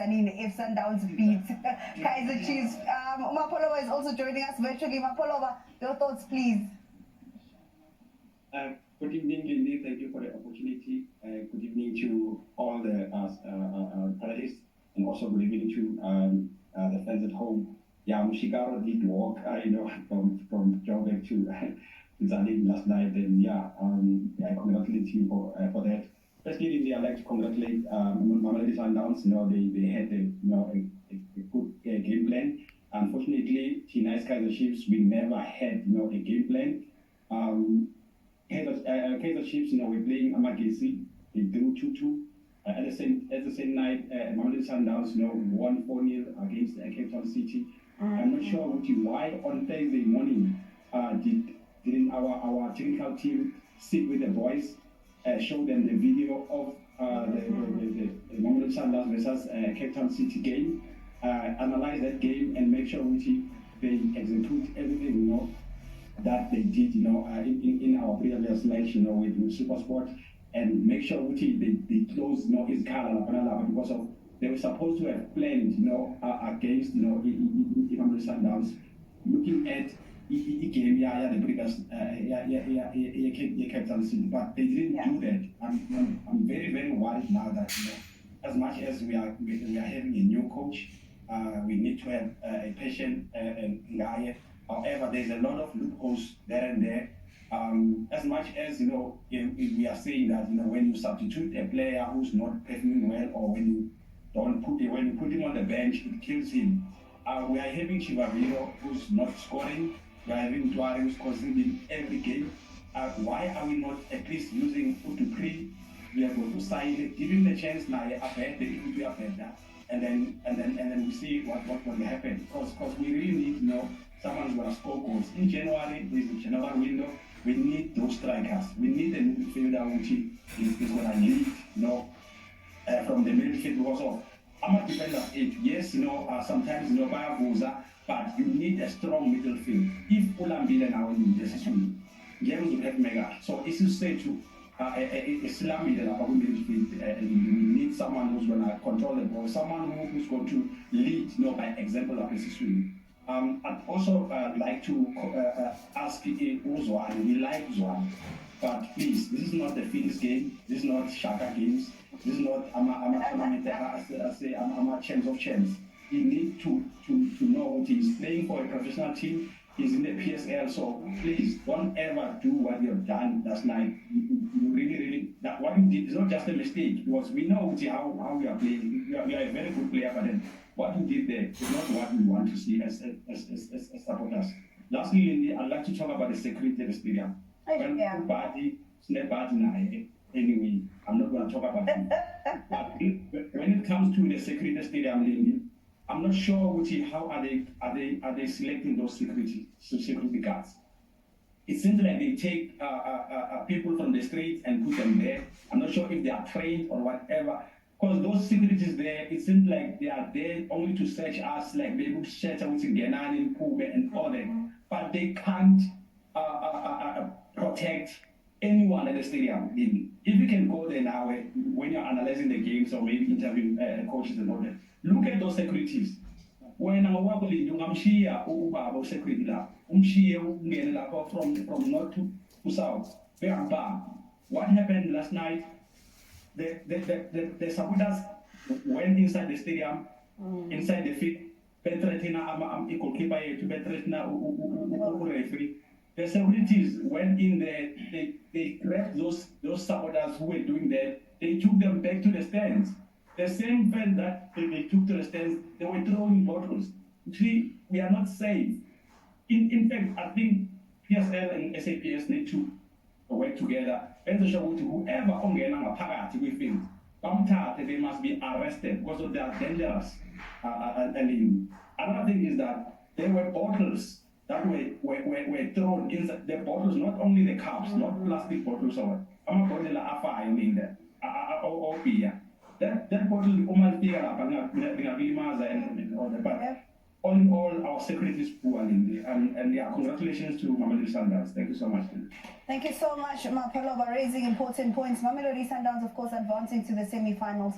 Zanini if Sundowns beat Kaizer Chiefs. Mapolova is also joining us virtually. Mapolova, your thoughts, please. Good evening, Lindy. Thank you for the opportunity. Good evening to all the panelists, and also good evening to the fans at home. Yeah, Mushigaro did walk, from Joburg to Zwane last night, and I congratulate you for that. Firstly, Lindy, I'd like to congratulate Mamelodi Sundowns. They had a good game plan. Unfortunately, Tonight's Kaizer Chiefs, we never had a game plan. Kaizer Chiefs, we're playing Amagesi. They drew 2-2. At the same night, Mamelodi Sundowns, won 4-0 against Cape Town City. I'm not sure why on Thursday morning didn't our technical team sit with the boys, show them the video of the Mamelodi Sundowns versus Cape Town City game, analyze that game and make sure they execute everything that they did in our previous match with SuperSport, and make sure they close his color because of they were supposed to have planned against Mamelodi Sundowns, looking at the game the previous Cape Town City, but they didn't do that. I'm very, very worried now that as much as we are having a new coach, we need to have a patient guy. However, there's a lot of loopholes there and there. As much as we are saying that when you substitute a player who's not performing well, or when you put him on the bench, it kills him. We are having Chivaviro who's not scoring. We are having Ntwari who's conceding every game. Why are we not at least using Utupri? We are going to sign it, give him the chance now. And then we see what will happen. Because we really need someone's going to score goals. In January, there's a January window. We need those strikers. We need a midfielder which is going to lead, from the midfield because of. I'm a defender of 8. Yes, sometimes, Bayavuza, but you need a strong midfield. If Ulambile now in this season, James will have mega. So it's to say to a slam midfield, and we need someone who's going to control the ball, someone who's going to lead, by example of this swing. I'd also like to ask Zwane. We like Zwane, but please, this is not the Phoenix game. This is not Shaka games. This is not chance of chance. You need to know he's playing for a professional team. He's in the PSL, so please don't ever do what you've done last night. You really, that what you did is not just a mistake, because we know how we are playing. You are a very good player, but then what you did there is not what we want to see as supporters. Lastly, I'd like to talk about the security of the stadium. Anyway, I'm not going to talk about it. But when it comes to the security stadium, I'm not sure how are they selecting those security guards. It seems like they take people from the streets and put them there. I'm not sure if they are trained or whatever. Because those securities there, it seems like they are there only to search us, like they would search out in Genani, Kube, and all that. But they can't protect anyone at the stadium. If you can go there now, when you're analyzing the games or maybe interviewing coaches and all that, look at those securities. When I'm working, I'm about security from north to south. What happened last night? The supporters went inside the stadium, inside the field, penetrating goalkeeper to penetrating referee. The securities went in there, they grabbed those supporters who were doing that, they took them back to the stands. The same fans that they took to the stands, they were throwing bottles. Actually, we are not safe. In fact, I think PSL and SAPS need to work together. And whoever they must be arrested because they are dangerous. Another thing is that there were bottles that were thrown inside the bottles, not only the cups, not plastic bottles or that bottle but all in all, our security is poor, and congratulations to Mamelodi Sundowns. Thank you so much. Thank you so much, Mapolova, raising important points. Mamelodi Sundowns, of course, advancing to the semi-finals